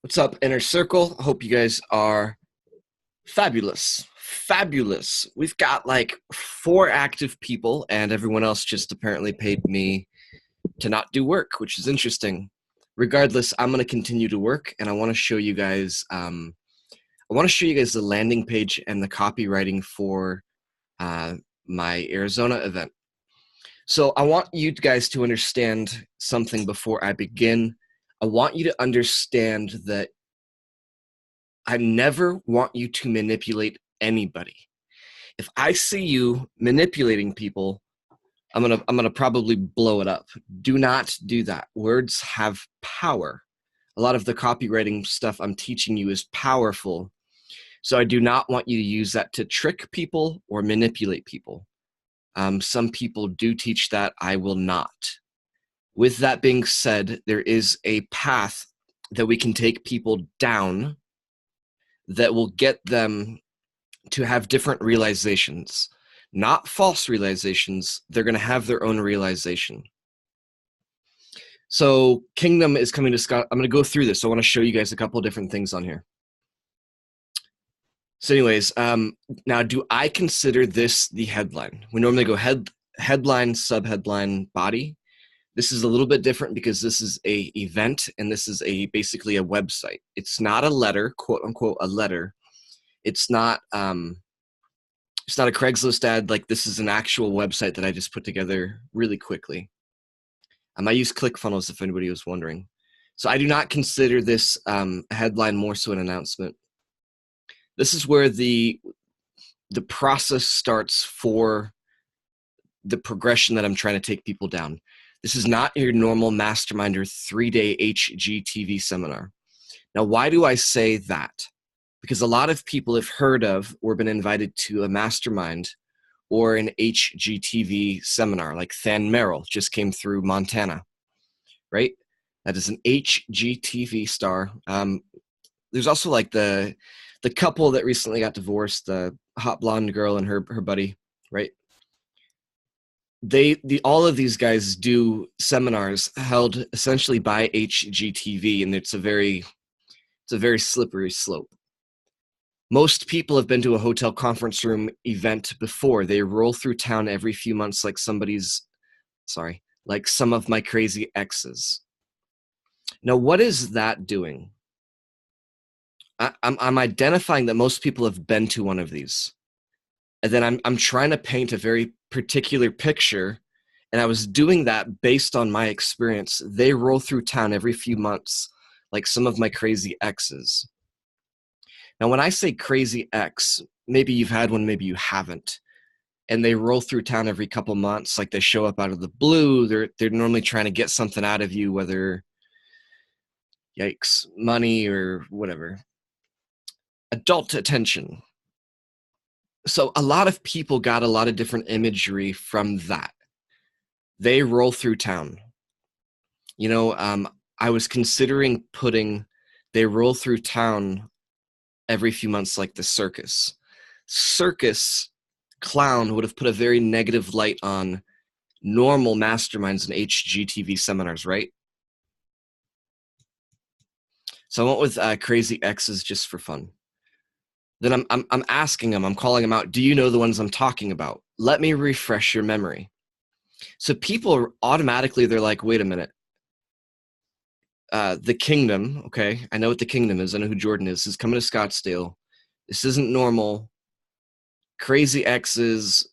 What's up, Inner Circle? I hope you guys are fabulous. Fabulous. We've got like 4 active people, and everyone else just apparently paid me to not do work, which is interesting. Regardless, I'm going to continue to work, and I want to show you guys. I want to show you guys the landing page and the copywriting for uh, my Arizona event. So I want you guys to understand something before I begin. I want you to understand that I never want you to manipulate anybody. If I see you manipulating people, I'm gonna probably blow it up. Do not do that. Words have power. A lot of the copywriting stuff I'm teaching you is powerful. So I do not want you to use that to trick people or manipulate people. Some people do teach that. I will not. With that being said, there is a path that we can take people down that will get them to have different realizations, not false realizations. They're going to have their own realization. So Kingdom is coming to Scott. I'm going to go through this. I want to show you guys a couple of different things on here. So anyways, now do I consider this the headline? We normally go headline, subheadline, body. This is a little bit different because this is a event and this is basically a website. It's not a letter, quote unquote, a letter. It's not a Craigslist ad. Like, this is an actual website that I just put together really quickly. I use ClickFunnels if anybody was wondering. So I do not consider this a headline, more so an announcement. This is where the process starts for the progression that I'm trying to take people down. This is not your normal mastermind or 3-day HGTV seminar. Now, why do I say that? Because a lot of people have heard of or been invited to a mastermind or an HGTV seminar, like Than Merrill just came through Montana, right? That is an HGTV star. There's also like the couple that recently got divorced, the hot blonde girl and her buddy, right? All of these guys do seminars held essentially by HGTV, and it's a very slippery slope. Most people have been to a hotel conference room event before. They roll through town every few months like like some of my crazy exes. Now, what is that doing? I'm identifying that most people have been to one of these. And then I'm trying to paint a very particular picture, and I was doing that based on my experience. They roll through town every few months like some of my crazy exes. Now, when I say crazy ex, maybe you've had one, maybe you haven't. And they roll through town every couple months, like they show up out of the blue. They're normally trying to get something out of you, whether, yikes, money or whatever. Adult attention. So a lot of people got a lot of different imagery from that. They roll through town. You know, I was considering putting they roll through town every few months like the circus. Circus clown would have put a very negative light on normal masterminds and HGTV seminars, right? So I went with crazy exes just for fun. Then I'm asking them, I'm calling them out. Do you know the ones I'm talking about? Let me refresh your memory. So people automatically, they're like, wait a minute. The Kingdom, okay, I know what the Kingdom is. I know who Jordan is coming to Scottsdale. This isn't normal. Crazy exes.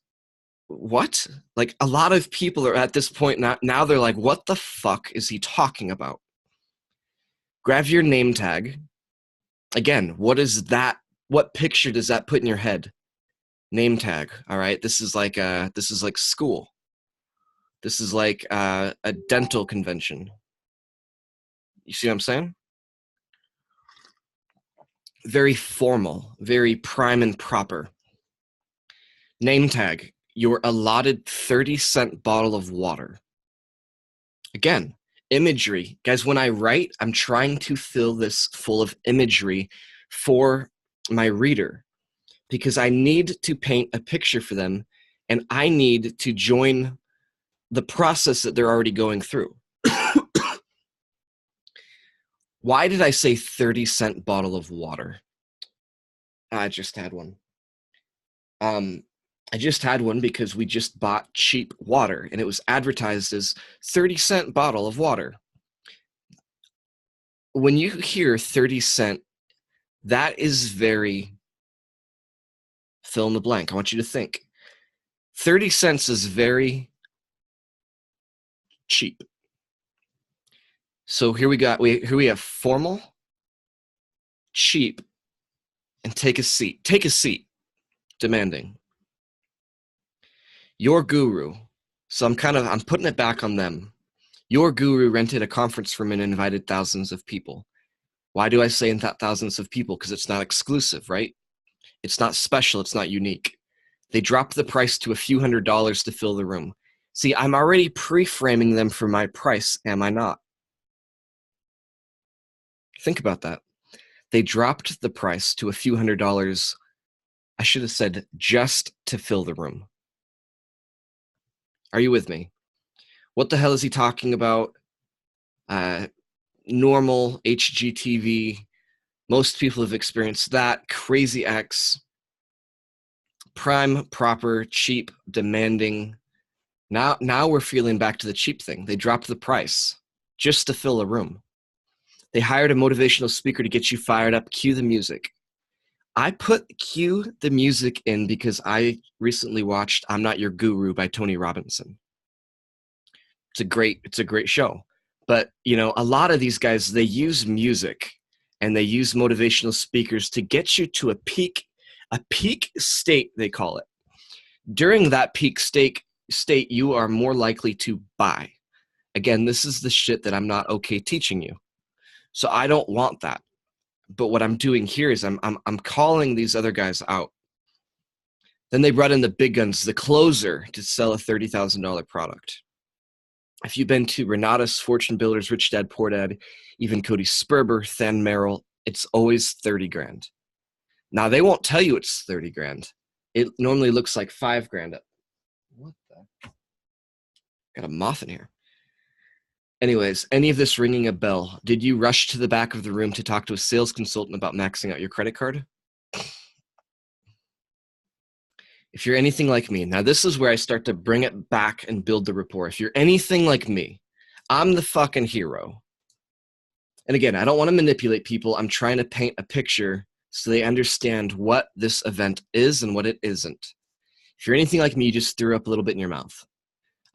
What? Like, a lot of people are at this point now they're like, what the fuck is he talking about? Grab your name tag. Again, what is that? What picture does that put in your head? Name tag. All right. This is like school. This is like a dental convention. You see what I'm saying? Very formal, very prime and proper. Name tag, your allotted 30-cent bottle of water. Again, imagery. Guys, when I write, I'm trying to fill this full of imagery for my reader because I need to paint a picture for them, and I need to join the process that they're already going through. Why did I say 30-cent bottle of water? I just had one. Um, I just had one because we just bought cheap water and it was advertised as 30-cent bottle of water. When you hear 30 cent, that is very fill in the blank. I want you to think. 30 cents is very cheap. So here we have formal, cheap, and take a seat. Take a seat. Demanding. Your guru. So I'm putting it back on them. Your guru rented a conference room and invited thousands of people. Why do I say thousands of people? Because it's not exclusive, right? It's not special. It's not unique. They dropped the price to a few $100s to fill the room. See, I'm already pre-framing them for my price, am I not? Think about that. They dropped the price to a few $100s. I should have said just to fill the room. Are you with me? What the hell is he talking about? Normal HGTV. Most people have experienced that. Crazy X. Prime, proper, cheap, demanding. Now we're feeling back to the cheap thing. They dropped the price just to fill a room. They hired a motivational speaker to get you fired up. Cue the music. I put cue the music in because I recently watched I'm Not Your Guru by Tony Robinson. It's a great show. But, you know, a lot of these guys, they use music and they use motivational speakers to get you to a peak state, they call it. During that peak state, you are more likely to buy. Again, this is the shit that I'm not okay teaching you. So I don't want that. But what I'm doing here is I'm calling these other guys out. Then they brought in the big guns, the closer, to sell a $30,000 product. If you've been to Renatus, Fortune Builders, Rich Dad, Poor Dad, even Cody Sperber, Than Merrill, it's always 30 grand. Now they won't tell you it's 30 grand. It normally looks like 5 grand. What the? Got a moth in here. Anyways, any of this ringing a bell? Did you rush to the back of the room to talk to a sales consultant about maxing out your credit card? If you're anything like me, now this is where I start to bring it back and build the rapport. If you're anything like me, I'm the fucking hero. And again, I don't want to manipulate people. I'm trying to paint a picture so they understand what this event is and what it isn't. If you're anything like me, you just threw up a little bit in your mouth.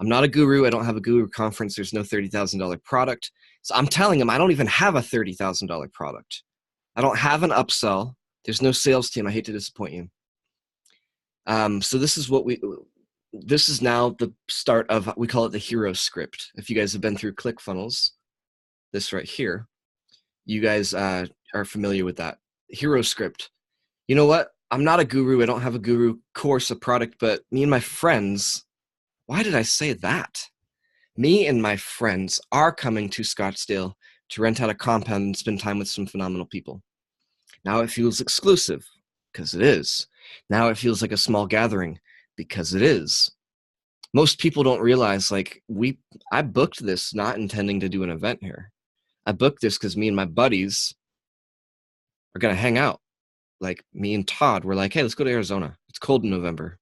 I'm not a guru. I don't have a guru conference. There's no $30,000 product. So I'm telling them I don't even have a $30,000 product. I don't have an upsell. There's no sales team. I hate to disappoint you. So this is now the start of, we call it the hero script. If you guys have been through ClickFunnels, this right here, you guys are familiar with that. Hero script. You know what? I'm not a guru. I don't have a guru course, a product, but me and my friends, why did I say that? Me and my friends are coming to Scottsdale to rent out a compound and spend time with some phenomenal people. Now it feels exclusive, because it is. Now it feels like a small gathering, because it is. Most people don't realize, like, I booked this not intending to do an event here. I booked this because me and my buddies are going to hang out. Like, me and Todd were like, hey, let's go to Arizona. It's cold in November.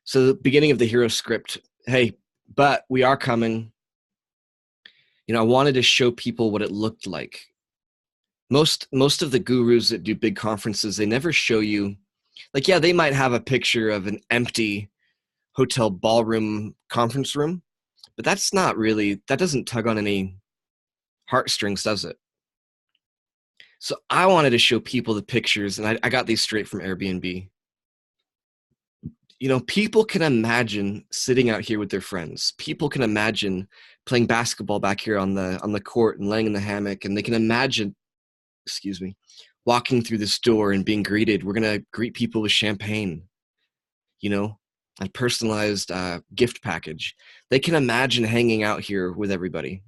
So the beginning of the hero script, hey, but we are coming. You know, I wanted to show people what it looked like. Most of the gurus that do big conferences, they never show you, like, yeah, they might have a picture of an empty hotel ballroom conference room, but that's not really, that doesn't tug on any heartstrings, does it? So I wanted to show people the pictures, and I got these straight from Airbnb. You know, people can imagine sitting out here with their friends. People can imagine playing basketball back here on the court and laying in the hammock, and they can imagine, walking through this door and being greeted. We're going to greet people with champagne, you know, a personalized gift package. They can imagine hanging out here with everybody.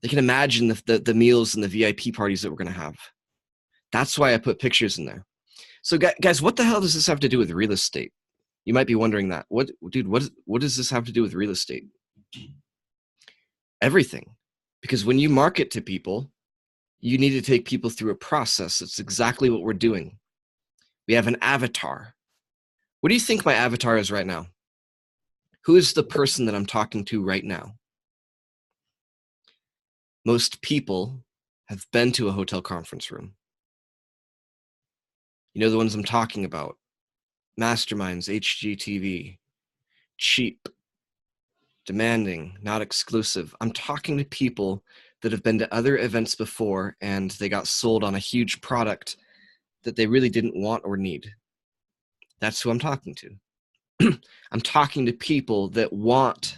They can imagine the meals and the VIP parties that we're going to have. That's why I put pictures in there. So guys, what the hell does this have to do with real estate? You might be wondering that. What does this have to do with real estate? Everything. Because when you market to people, you need to take people through a process. It's exactly what we're doing. We have an avatar. What do you think my avatar is right now? Who is the person that I'm talking to right now? Most people have been to a hotel conference room. You know the ones I'm talking about. Masterminds, HGTV, cheap, demanding, not exclusive. I'm talking to people that have been to other events before and they got sold on a huge product that they really didn't want or need. That's who I'm talking to. I'm talking to people that want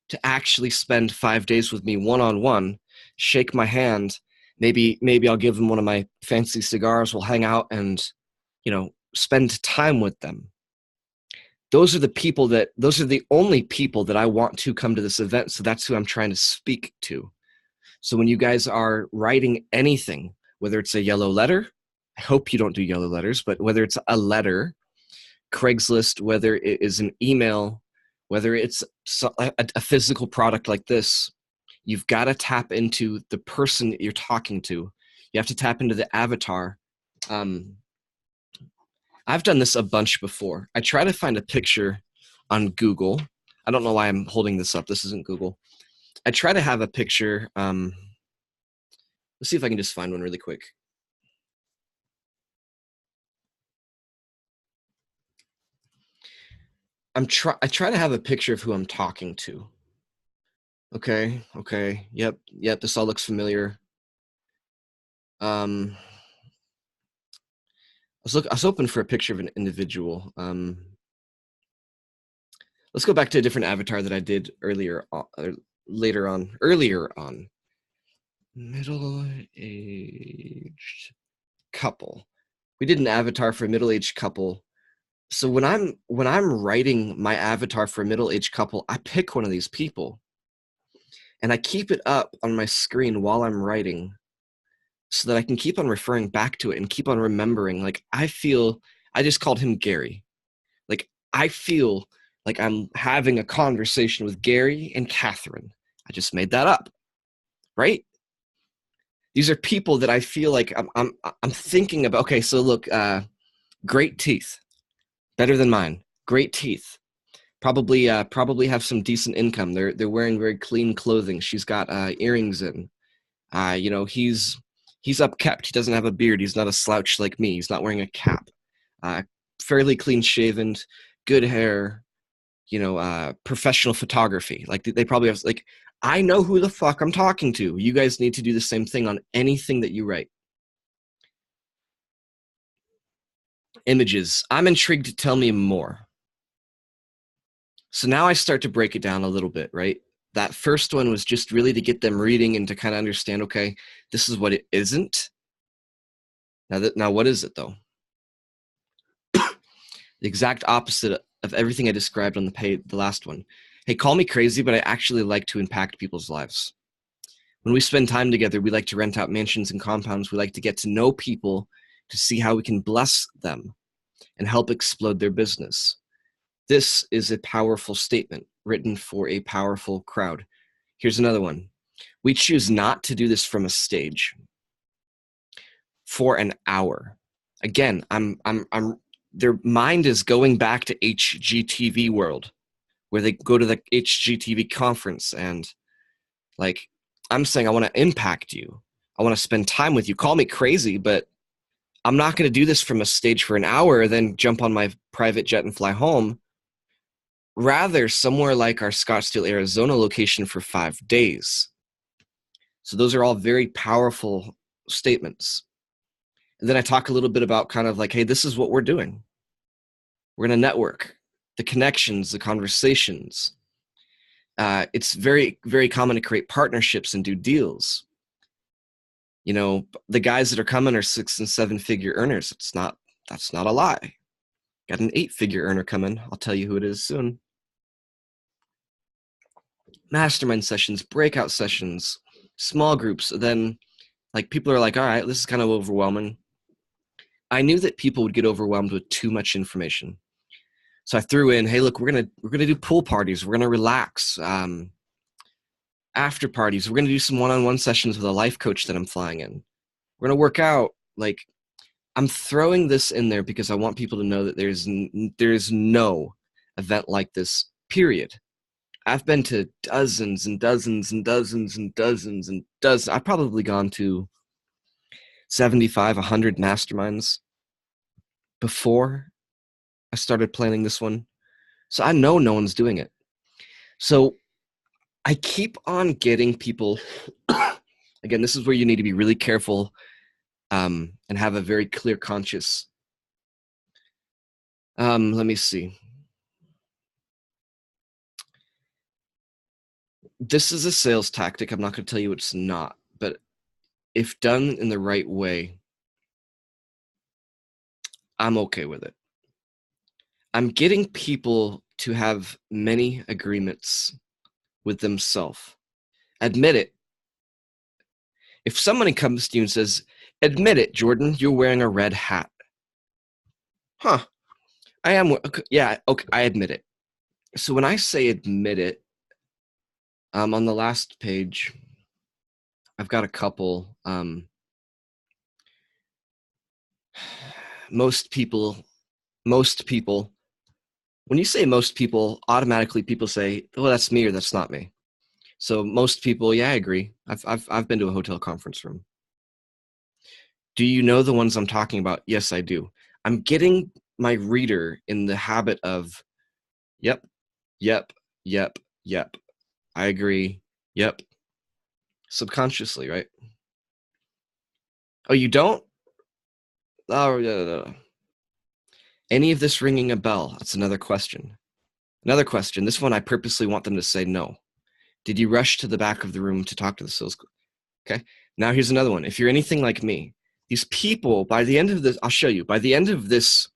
to actually spend 5 days with me one-on-one, shake my hand. Maybe I'll give them one of my fancy cigars. We'll hang out and, spend time with them. Those are the only people that I want to come to this event. So that's who I'm trying to speak to. So when you guys are writing anything, whether it's a yellow letter, I hope you don't do yellow letters, but whether it's a letter, Craigslist, whether it is an email, whether it's a physical product like this, you've got to tap into the person that you're talking to. You have to tap into the avatar. I've done this a bunch before. I try to find a picture on Google. I don't know why I'm holding this up. This isn't Google. I try to have a picture. Let's see if I can just find one really quick. I try to have a picture of who I'm talking to. Okay. Yep. This all looks familiar. I was hoping for a picture of an individual. Let's go back to a different avatar that I did earlier on. Middle-aged couple. We did an avatar for a middle-aged couple. So when I'm writing my avatar for a middle-aged couple, I pick one of these people and I keep it up on my screen while I'm writing so that I can keep on referring back to it and keep on remembering. Like, I just called him Gary. Like, I feel like I'm having a conversation with Gary and Catherine. I just made that up, right? These are people that I feel like I'm thinking about. Okay, so look, great teeth, better than mine. Great teeth. Probably have some decent income. They're wearing very clean clothing. She's got earrings in. He's upkept. He doesn't have a beard. He's not a slouch like me. He's not wearing a cap. Fairly clean shaven, good hair. Professional photography. Like, they probably have, like, I know who the fuck I'm talking to. You guys need to do the same thing on anything that you write. Images. I'm intrigued. Tell me more. So now I start to break it down a little bit, right? That first one was just really to get them reading and to kind of understand, okay, this is what it isn't. Now what is it though? The exact opposite of everything I described on the last one. Hey, call me crazy, but I actually like to impact people's lives. When we spend time together, we like to rent out mansions and compounds. We like to get to know people to see how we can bless them and help explode their business. This is a powerful statement written for a powerful crowd. Here's another one. We choose not to do this from a stage for an hour. Again, their mind is going back to HGTV world, where they go to the HGTV conference and, like, I'm saying I want to impact you. I want to spend time with you. Call me crazy, but I'm not going to do this from a stage for an hour, then jump on my private jet and fly home. Rather, somewhere like our Scottsdale, Arizona location for 5 days. So those are all very powerful statements. And then I talk a little bit about kind of like, hey, this is what we're doing. We're going to network, the connections, the conversations. It's very, very common to create partnerships and do deals. The guys that are coming are 6 and 7 figure earners. That's not a lie. Got an 8-figure earner coming. I'll tell you who it is soon. Mastermind sessions, breakout sessions, small groups. Then, like, people are like, all right, this is kind of overwhelming. I knew that people would get overwhelmed with too much information. So I threw in, hey, look, we're gonna do pool parties. We're gonna relax. after parties. We're going to do some one-on-one sessions with a life coach that I'm flying in. We're going to work out. Like, I'm throwing this in there because I want people to know that there's no event like this, period. I've been to dozens and dozens and dozens and dozens and dozens. I've probably gone to 75, 100 masterminds before I started planning this one. So I know no one's doing it. So I keep on getting people. Again, this is where you need to be really careful and have a very clear conscience. Let me see. This is a sales tactic. I'm not going to tell you it's not, but if done in the right way, I'm okay with it. I'm getting people to have many agreements with themselves. Admit it. If somebody comes to you and says, admit it, Jordan, you're wearing a red hat. Huh. I am. Yeah, okay, I admit it. So when I say admit it, on the last page, I've got a couple. Most people, when you say most people, automatically people say, well, that's me or that's not me. So most people, yeah, I agree. I've been to a hotel conference room. Do you know the ones I'm talking about? Yes, I do. I'm getting my reader in the habit of, yep, yep, yep, yep. I agree. Yep. Subconsciously, right? Oh, you don't? Oh, yeah. Any of this ringing a bell? That's another question. Another question. This one I purposely want them to say no. Did you rush to the back of the room to talk to the sales? Okay. Now here's another one. If you're anything like me, these people, by the end of this, I'll show you, by the end of this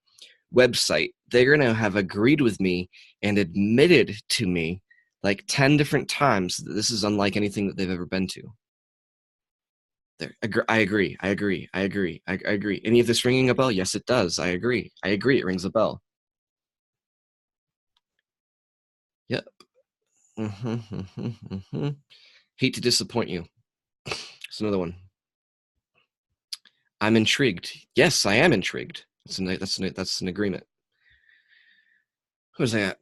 website, they're going to have agreed with me and admitted to me like 10 different times that this is unlike anything that they've ever been to. There, I agree. I agree. I agree. I agree. Any of this ringing a bell? Yes, it does. I agree. I agree. It rings a bell. Yep. Hate to disappoint you. It's another one. I'm intrigued. Yes, I am intrigued. That's an agreement. Who's that?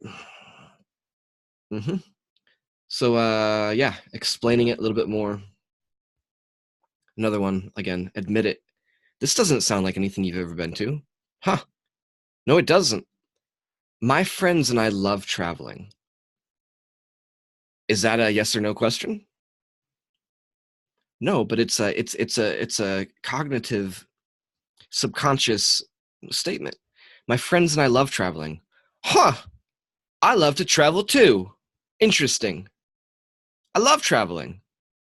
So, yeah, explaining it a little bit more. Another one, again, admit it. This doesn't sound like anything you've ever been to. Huh. No, it doesn't. My friends and I love traveling. Is that a yes or no question? No, but it's a cognitive, subconscious statement. My friends and I love traveling. Huh. I love to travel too. Interesting. I love traveling.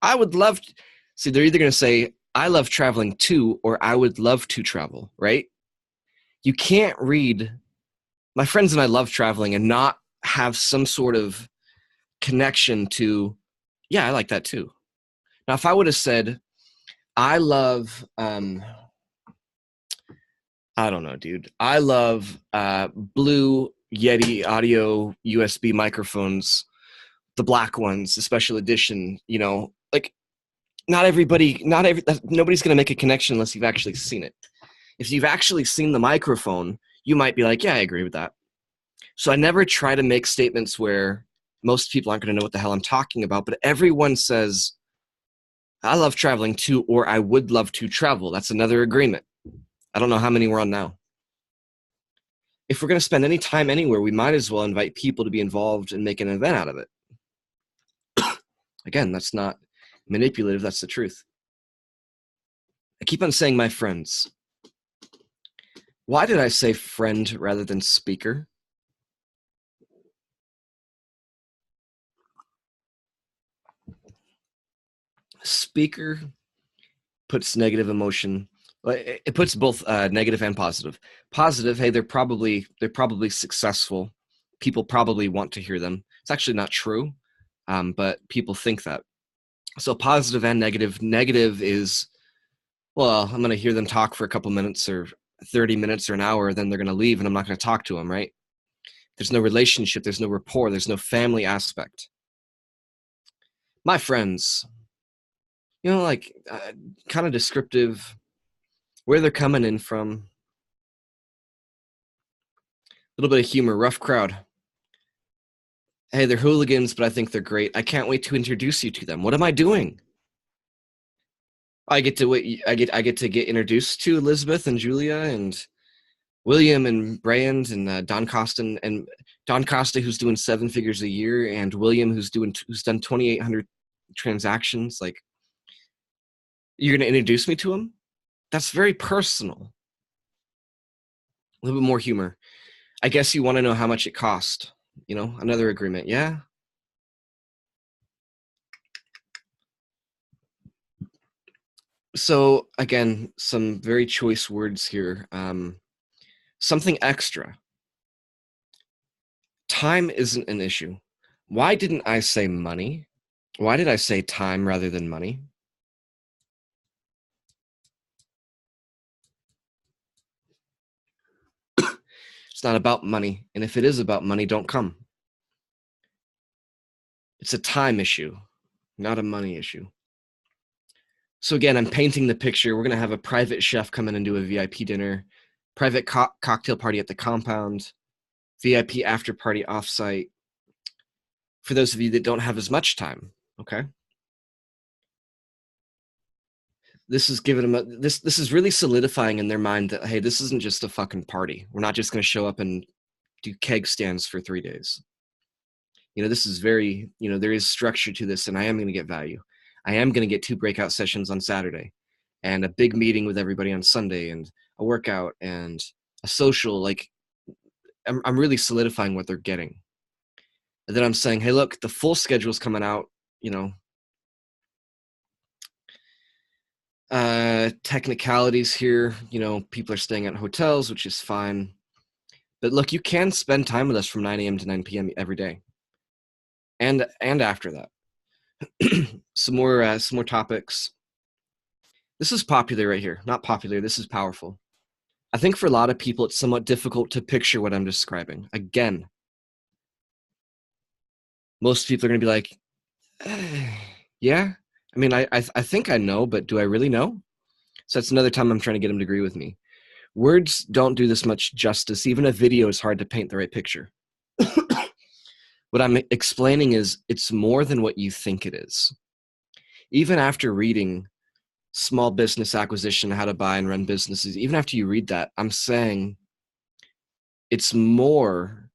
I would love to see, they're either going to say, I love traveling too, or I would love to travel, right? You can't read my friends and I love traveling and not have some sort of connection to, yeah, I like that too. Now, if I would have said, I love, I don't know, dude. I love Blue Yeti audio USB microphones, the black ones, the special edition, like nobody's going to make a connection unless you've actually seen it. If you've actually seen the microphone, you might be like, yeah, I agree with that. So I never try to make statements where most people aren't going to know what the hell I'm talking about, but everyone says, I love traveling too, or I would love to travel. That's another agreement. I don't know how many we're on now. If we're going to spend any time anywhere, we might as well invite people to be involved and make an event out of it. Again, that's not manipulative. That's the truth. I keep on saying my friends. Why did I say friend rather than speaker? Speaker puts negative emotion. It puts both negative and positive. Positive, hey, they're probably successful. People probably want to hear them. It's actually not true, but people think that. So positive and negative. Negative is, well, I'm going to hear them talk for a couple minutes or 30 minutes or an hour, then they're going to leave and I'm not going to talk to them, right? There's no relationship, there's no rapport, there's no family aspect. My friends, like kind of descriptive, where they're coming in from. A little bit of humor, rough crowd. Hey, they're hooligans, but I think they're great. I can't wait to introduce you to them. What am I doing? I get to wait. I get to get introduced to Elizabeth and Julia and William and Brand and Don Costa and Don Costa, who's doing 7 figures a year, and William, who's done 2,800 transactions. Like, you're gonna introduce me to him? That's very personal. A little bit more humor. I guess you want to know how much it cost. Another agreement. Yeah. So again, some very choice words here. Something extra. Time isn't an issue. Why didn't I say money? Why did I say time rather than money? It's not about money. And if it is about money, don't come. It's a time issue, not a money issue. So again, I'm painting the picture. We're going to have a private chef come in and do a VIP dinner, private cocktail party at the compound, VIP after party offsite. For those of you that don't have as much time, okay? This is giving them this is really solidifying in their mind that, hey, this isn't just a fucking party. We're not just going to show up and do keg stands for 3 days. This is very, there is structure to this, and I am going to get value. I am going to get 2 breakout sessions on Saturday and a big meeting with everybody on Sunday and a workout and a social. Like, I'm really solidifying what they're getting. And then I'm saying, hey, look, the full schedule's coming out, technicalities here, people are staying at hotels, which is fine. But look, you can spend time with us from 9 a.m. to 9 p.m. every day. And after that. some more topics. This is popular right here. Not popular, this is powerful. I think for a lot of people, it's somewhat difficult to picture what I'm describing. Again, most people are going to be like, yeah. I mean, I think I know, but do I really know? So that's another time I'm trying to get them to agree with me. Words don't do this much justice. Even a video is hard to paint the right picture. What I'm explaining is it's more than what you think it is. Even after reading Small Business Acquisition, How to Buy and Run Businesses, even after you read that, I'm saying it's more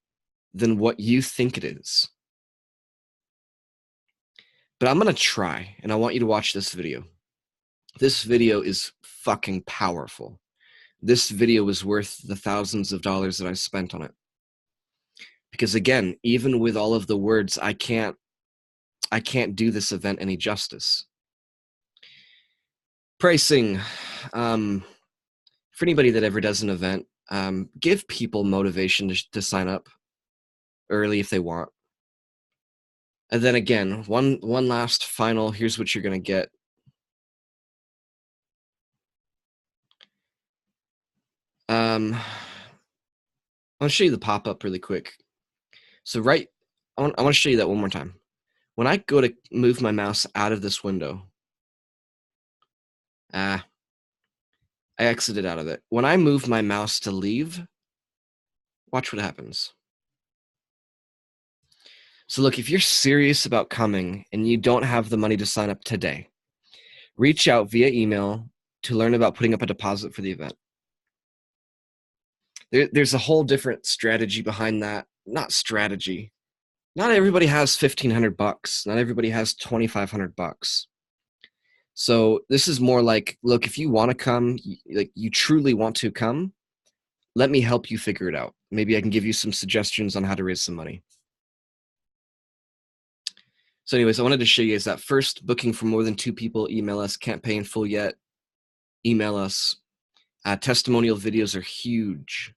than what you think it is. But I'm going to try, and I want you to watch this video. This video is fucking powerful. This video is worth the thousands of dollars that I spent on it. Because again, even with all of the words, I can't do this event any justice. Pricing. For anybody that ever does an event, give people motivation to sign up early if they want. And then again, one last final, here's what you're going to get. I'll show you the pop-up really quick. So I want to show you that one more time. When I go to move my mouse out of this window, I exited out of it. When I move my mouse to leave, watch what happens. So look, if you're serious about coming and you don't have the money to sign up today, reach out via email to learn about putting up a deposit for the event. There's a whole different strategy behind that. Not strategy. Not everybody has $1,500. Not everybody has $2,500. So this is more like, look, if you want to come, like you truly want to come, let me help you figure it out. Maybe I can give you some suggestions on how to raise some money. So anyways, I wanted to show you guys that first booking for more than 2 people, email us. Can't pay in full yet, email us. Testimonial videos are huge.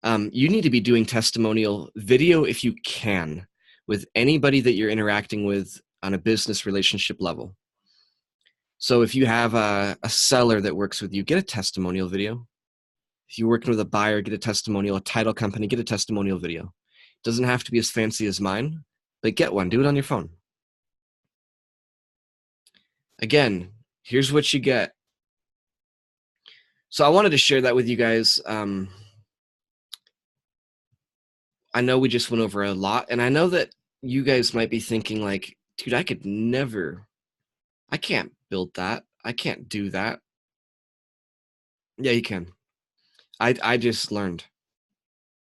You need to be doing testimonial video if you can with anybody that you're interacting with on a business relationship level. So if you have a seller that works with you, get a testimonial video. If you're working with a buyer, get a testimonial. A title company, get a testimonial video. It doesn't have to be as fancy as mine, but get one. Do it on your phone. Again, here's what you get. So I wanted to share that with you guys. I know we just went over a lot, and I know that you guys might be thinking like, dude, I can't build that. I can't do that. Yeah, you can. I just learned.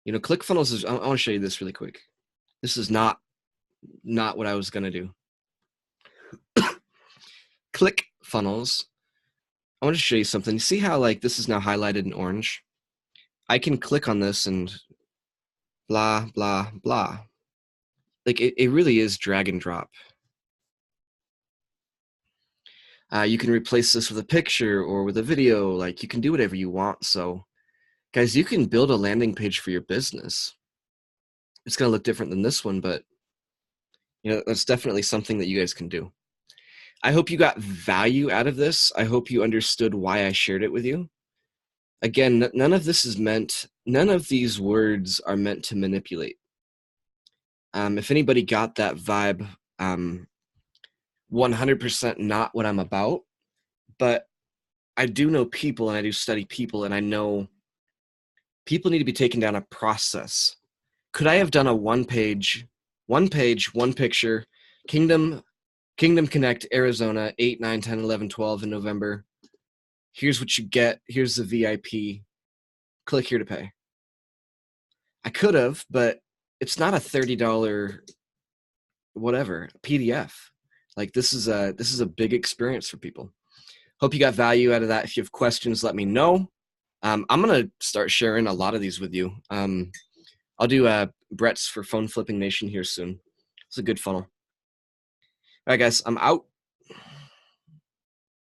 ClickFunnels is, I want to show you this really quick. This is not what I was going to do. ClickFunnels. I want to show you something. You see how like this is now highlighted in orange? I can click on this and blah, blah, blah. Like it really is drag and drop. You can replace this with a picture or with a video. Like you can do whatever you want. So guys, you can build a landing page for your business. It's going to look different than this one, but that's definitely something that you guys can do. I hope you got value out of this. I hope you understood why I shared it with you. Again, none of these words are meant to manipulate. If anybody got that vibe, 100% not what I'm about, but I do know people and I do study people, and I know people need to be taken down a process. Could I have done a one page, one picture, Kingdom Connect, Arizona, 8, 9, 10, 11, 12 in November. Here's what you get. Here's the VIP. Click here to pay. I could have, but it's not a $30 whatever PDF. Like this is a big experience for people. Hope you got value out of that. If you have questions, let me know. I'm gonna start sharing a lot of these with you. I'll do Brett's for Phone Flipping Nation here soon. It's a good funnel. All right, guys, I'm out.